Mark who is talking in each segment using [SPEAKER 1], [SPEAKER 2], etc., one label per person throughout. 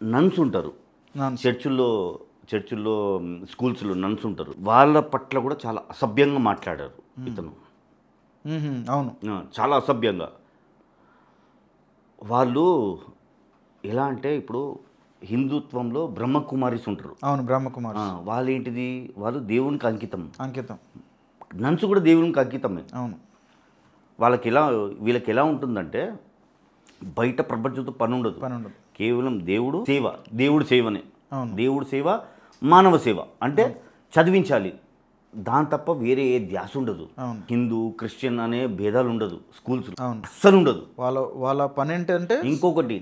[SPEAKER 1] Nuns ఉంటారు చర్చిల్లో స్కూల్స్లో nuns ఉంటారు. వాళ్ళ పట్ల కూడా చాలా అసభ్యంగా మాట్లాడారు ఇతను.
[SPEAKER 2] అవును,
[SPEAKER 1] చాలా అసభ్యంగా. వాళ్ళు ఎలా అంటే ఇప్పుడు హిందుత్వంలో బ్రహ్మకుమారిస్ ఉంటారు.
[SPEAKER 2] అవును, బ్రహ్మకుమారి.
[SPEAKER 1] వాళ్ళు ఏంటిది, వాళ్ళు దేవునికి అంకితం. నన్స్ కూడా దేవునికి అంకితమే.
[SPEAKER 2] అవును.
[SPEAKER 1] వీళ్ళకి ఎలా ఉంటుందంటే బయట ప్రపంచంతో పని ఉండదు. కేవలం దేవుడు సేవనే. దేవుడు సేవ, మానవ సేవ అంటే చదివించాలి, దాని తప్ప వేరే ఏ ధ్యాస ఉండదు. హిందూ క్రిస్టియన్ అనే భేదాలు ఉండదు స్కూల్స్, అస్సలు ఉండదు.
[SPEAKER 2] వాళ్ళ పని ఏంటంటే
[SPEAKER 1] ఇంకొకటి,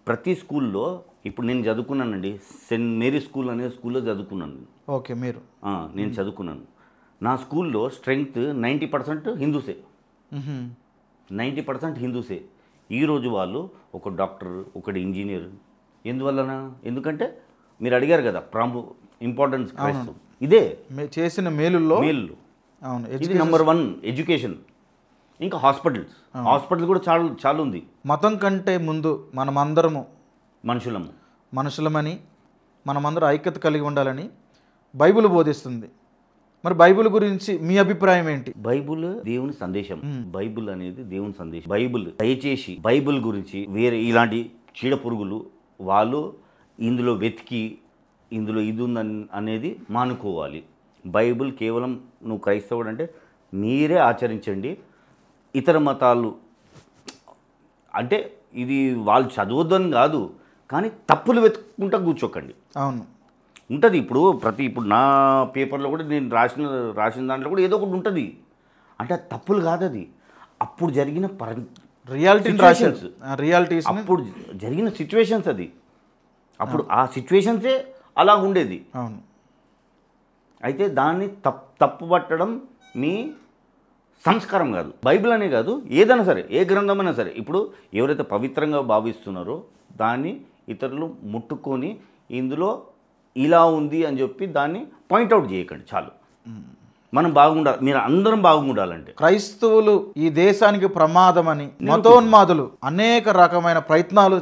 [SPEAKER 1] ప్రతి స్కూల్లో ఇప్పుడు నేను చదువుకున్నానండి, సెయింట్ మేరీ స్కూల్ అనే స్కూల్లో చదువుకున్నాను.
[SPEAKER 2] ఓకే, మీరు?
[SPEAKER 1] నేను చదువుకున్నాను. నా స్కూల్లో స్ట్రెంగ్త్ 90% హిందూసే. 90% హిందూసే. ఈరోజు వాళ్ళు ఒక డాక్టర్, ఒకటి ఇంజనీర్. ఎందుకంటే మీరు అడిగారు కదా ఇంపార్టెన్స్ క్రైస్తవం, ఇదే
[SPEAKER 2] చేసిన మేలుల్లో.
[SPEAKER 1] అవును, ఇది నెంబర్ 1 ఎడ్యుకేషన్. ఇంకా హాస్పిటల్స్ కూడా చాలా ఉంది.
[SPEAKER 2] మతం కంటే ముందు మనమందరము మనుషులమని, మనమందరం ఐక్యత కలిగి ఉండాలని బైబిల్ బోధిస్తుంది. మరి బైబిల్ గురించి మీ అభిప్రాయం ఏంటి?
[SPEAKER 1] బైబిల్ దేవుని సందేశం. బైబిల్ అనేది దేవుని సందేశం. దయచేసి బైబిల్ గురించి వేరే ఇలాంటి చీడ పురుగులు వాళ్ళు ఇందులో వెతికి ఇందులో ఇది ఉందని అనేది మానుకోవాలి. బైబిల్ కేవలం నువ్వు క్రైస్తవుడు అంటే మీరే ఆచరించండి. ఇతర మతాలు అంటే ఇది వాళ్ళు చదవద్దని కాదు, కానీ తప్పులు వెతుక్కుంటా కూర్చోకండి.
[SPEAKER 2] అవును,
[SPEAKER 1] ఉంటుంది. ఇప్పుడు నా పేపర్లో కూడా నేను రాసిన దాంట్లో కూడా ఏదో ఒకటి ఉంటుంది. అంటే తప్పులు కాదు, అది అప్పుడు జరిగిన రియాలిటీస్, అప్పుడు జరిగిన సిచ్యువేషన్స్. అది అప్పుడు ఆ సిచ్యువేషన్సే అలా ఉండేది.
[SPEAKER 2] అవును.
[SPEAKER 1] అయితే దాన్ని తప్పు పట్టడం మీ సంస్కారం కాదు. బైబిల్ అనే కాదు, ఏదైనా సరే, ఏ గ్రంథమైనా సరే. ఇప్పుడు ఎవరైతే పవిత్రంగా భావిస్తున్నారో దాన్ని ఇతరులు ముట్టుకొని ఇందులో ఇలా ఉంది అని చెప్పి దాన్ని పాయింట్అవుట్ చేయకండి. చాలు, మనం బాగుండాలి, మీరు అందరం బాగుండాలంటే.
[SPEAKER 2] క్రైస్తవులు ఈ దేశానికి ప్రమాదమని మతోన్మాదులు అనేక రకమైన ప్రయత్నాలు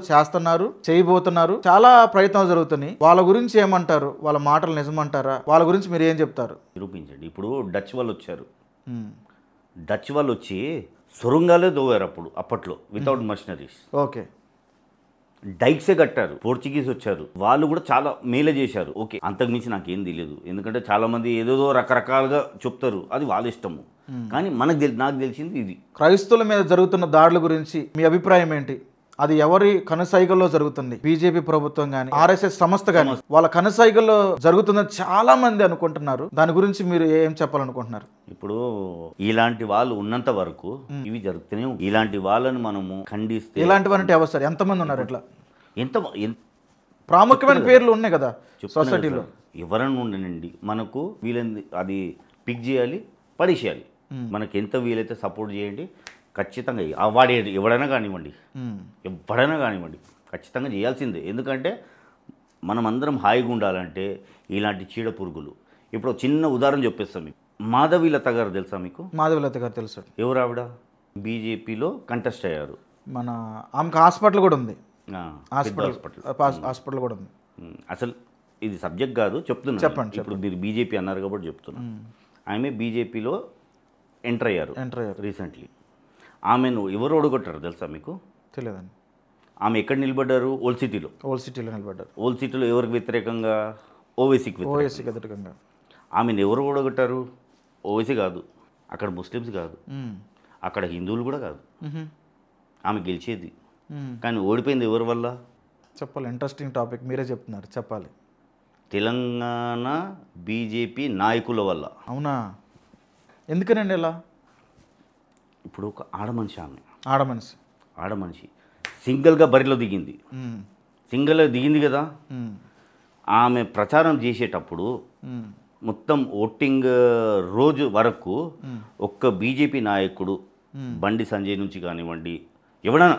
[SPEAKER 2] చేయబోతున్నారు. చాలా ప్రయత్నాలు జరుగుతున్నాయి. వాళ్ళ గురించి ఏమంటారు? వాళ్ళ మాటలు నిజమంటారా? వాళ్ళ గురించి మీరు ఏం చెప్తారు?
[SPEAKER 1] నిరూపించండి. ఇప్పుడు డచ్ వాళ్ళు వచ్చారు. డచ్ వాళ్ళు వచ్చి సొరంగాలే దోవారు అప్పట్లో వితౌట్ మషనరీస్.
[SPEAKER 2] ఓకే,
[SPEAKER 1] డైక్సే కట్టారు. పోర్చుగీస్ వచ్చారు, వాళ్ళు కూడా చాలా మేలే చేశారు. ఓకే, అంతకుమించి నాకేం తెలియదు. ఎందుకంటే చాలామంది ఏదేదో రకరకాలుగా చెప్తారు, అది వాళ్ళ ఇష్టము. కానీ నాకు తెలిసింది ఇది.
[SPEAKER 2] క్రైస్తవుల మీద జరుగుతున్న దాడుల గురించి మీ అభిప్రాయం ఏంటి? అది ఎవరి కనుసైగల్లో జరుగుతుంది? బీజేపీ ప్రభుత్వం కానీ, ఆర్ఎస్ఎస్ సంస్థ కానీ వాళ్ళ కనుసైగల్లో జరుగుతుందని చాలా మంది అనుకుంటున్నారు. దాని గురించి మీరు ఏం చెప్పాలనుకుంటున్నారు?
[SPEAKER 1] ఇప్పుడు ఇలాంటి వాళ్ళు ఉన్నంత వరకు ఇవి జరుగుతూనే ఉంటాయి. ఇలాంటి వాళ్ళని మనము ఖండిస్తే,
[SPEAKER 2] ఇలాంటి వారంటే ఎవరు సార్? ఎంతమంది ఉన్నారు ఇట్లా?
[SPEAKER 1] ఎంత
[SPEAKER 2] ప్రాముఖ్యమైన పేర్లు ఉన్నాయి కదా సొసైటీలో.
[SPEAKER 1] ఎవరన్నా ఉండనండి, మనకు వీలైంది అది పిక్ చేయాలి, పడేసేయాలి. మనకి ఎంత వీలైతే సపోర్ట్ చేయండి. ఖచ్చితంగా వాడు ఎవడైనా కానివ్వండి, ఖచ్చితంగా చేయాల్సిందే. ఎందుకంటే మనం అందరం హాయిగా ఉండాలంటే ఇలాంటి చీడ పురుగులు. ఇప్పుడు చిన్న ఉదాహరణ చెప్పేస్తాం మీకు. మాధవీలత గారు తెలుసా మీకు?
[SPEAKER 2] మాధవీలత గారు తెలుసు.
[SPEAKER 1] ఎవరు ఆవిడ? బీజేపీలో కంటెస్ట్ అయ్యారు.
[SPEAKER 2] ఆమెకు హాస్పిటల్ కూడా ఉంది.
[SPEAKER 1] హాస్పిటల్ కూడా ఉంది. అసలు ఇది సబ్జెక్ట్ కాదు, చెప్తున్నా.
[SPEAKER 2] చెప్పండి.
[SPEAKER 1] ఇప్పుడు మీరు బీజేపీ అన్నారు కాబట్టి చెప్తున్నా. ఆమె బీజేపీలో ఎంటర్ అయ్యారు రీసెంట్లీ. ఆమెను ఎవరు ఓడగొట్టారు తెలుసా మీకు?
[SPEAKER 2] తెలియదండి.
[SPEAKER 1] ఆమె ఎక్కడ నిలబడ్డారు? ఓల్డ్ సిటీలో
[SPEAKER 2] నిలబడ్డారు.
[SPEAKER 1] ఓల్డ్ సిటీలో ఎవరికి వ్యతిరేకంగా? ఓవైసీకి
[SPEAKER 2] వ్యతిరేకంగా.
[SPEAKER 1] ఆమెను ఎవరు ఓడగొట్టారు? ఓవైసీ కాదు, అక్కడ ముస్లిమ్స్ కాదు, అక్కడ హిందువులు కూడా కాదు. ఆమె గెలిచేది. కానీ ఓడిపోయింది ఎవరి వల్ల?
[SPEAKER 2] చెప్పాలి. ఇంట్రెస్టింగ్ టాపిక్, మీరే చెప్తున్నారు, చెప్పాలి.
[SPEAKER 1] తెలంగాణ బీజేపీ నాయకుల వల్ల.
[SPEAKER 2] అవునా? ఎందుకనండి ఇలా?
[SPEAKER 1] ఇప్పుడు ఒక ఆడమనిషి సింగిల్గా బరిలో దిగింది. సింగిల్గా దిగింది కదా. ఆమె ప్రచారం చేసేటప్పుడు మొత్తం ఓటింగ్ రోజు వరకు ఒక్క బీజేపీ నాయకుడు, బండి సంజయ్ నుంచి కానివ్వండి, ఎవడైనా,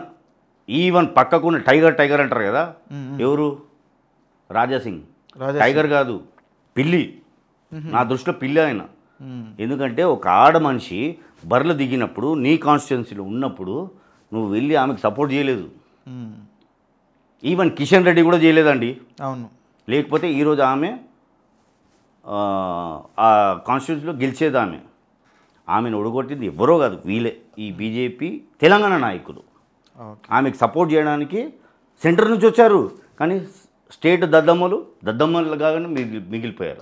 [SPEAKER 1] ఈవెన్ పక్కకున్న టైగర్ అంటారు కదా, ఎవరు? రాజాసింగ్. టైగర్ కాదు, పిల్లి. నా దృష్టిలో పిల్లి ఆయన. ఎందుకంటే ఒక ఆడ మనిషి బరిలో దిగినప్పుడు, నీ కాన్స్టిట్యున్సీలో ఉన్నప్పుడు నువ్వు వెళ్ళి ఆమెకు సపోర్ట్ చేయలేదు. ఈవెన్ కిషన్ రెడ్డి కూడా చేయలేదండి.
[SPEAKER 2] అవును.
[SPEAKER 1] లేకపోతే ఈరోజు ఆమె ఆ కాన్స్టిట్యూన్సీలో గెలిచేది ఆమెను ఒడగొట్టింది ఎవరో కాదు, వీళ్ళే, ఈ బీజేపీ తెలంగాణ నాయకులు.
[SPEAKER 2] ఓకే.
[SPEAKER 1] ఆమెకు సపోర్ట్ చేయడానికి సెంటర్ నుంచి వచ్చారు, కానీ స్టేట్ దద్దమ్మలు కాగానే మిగిలిపోయారు.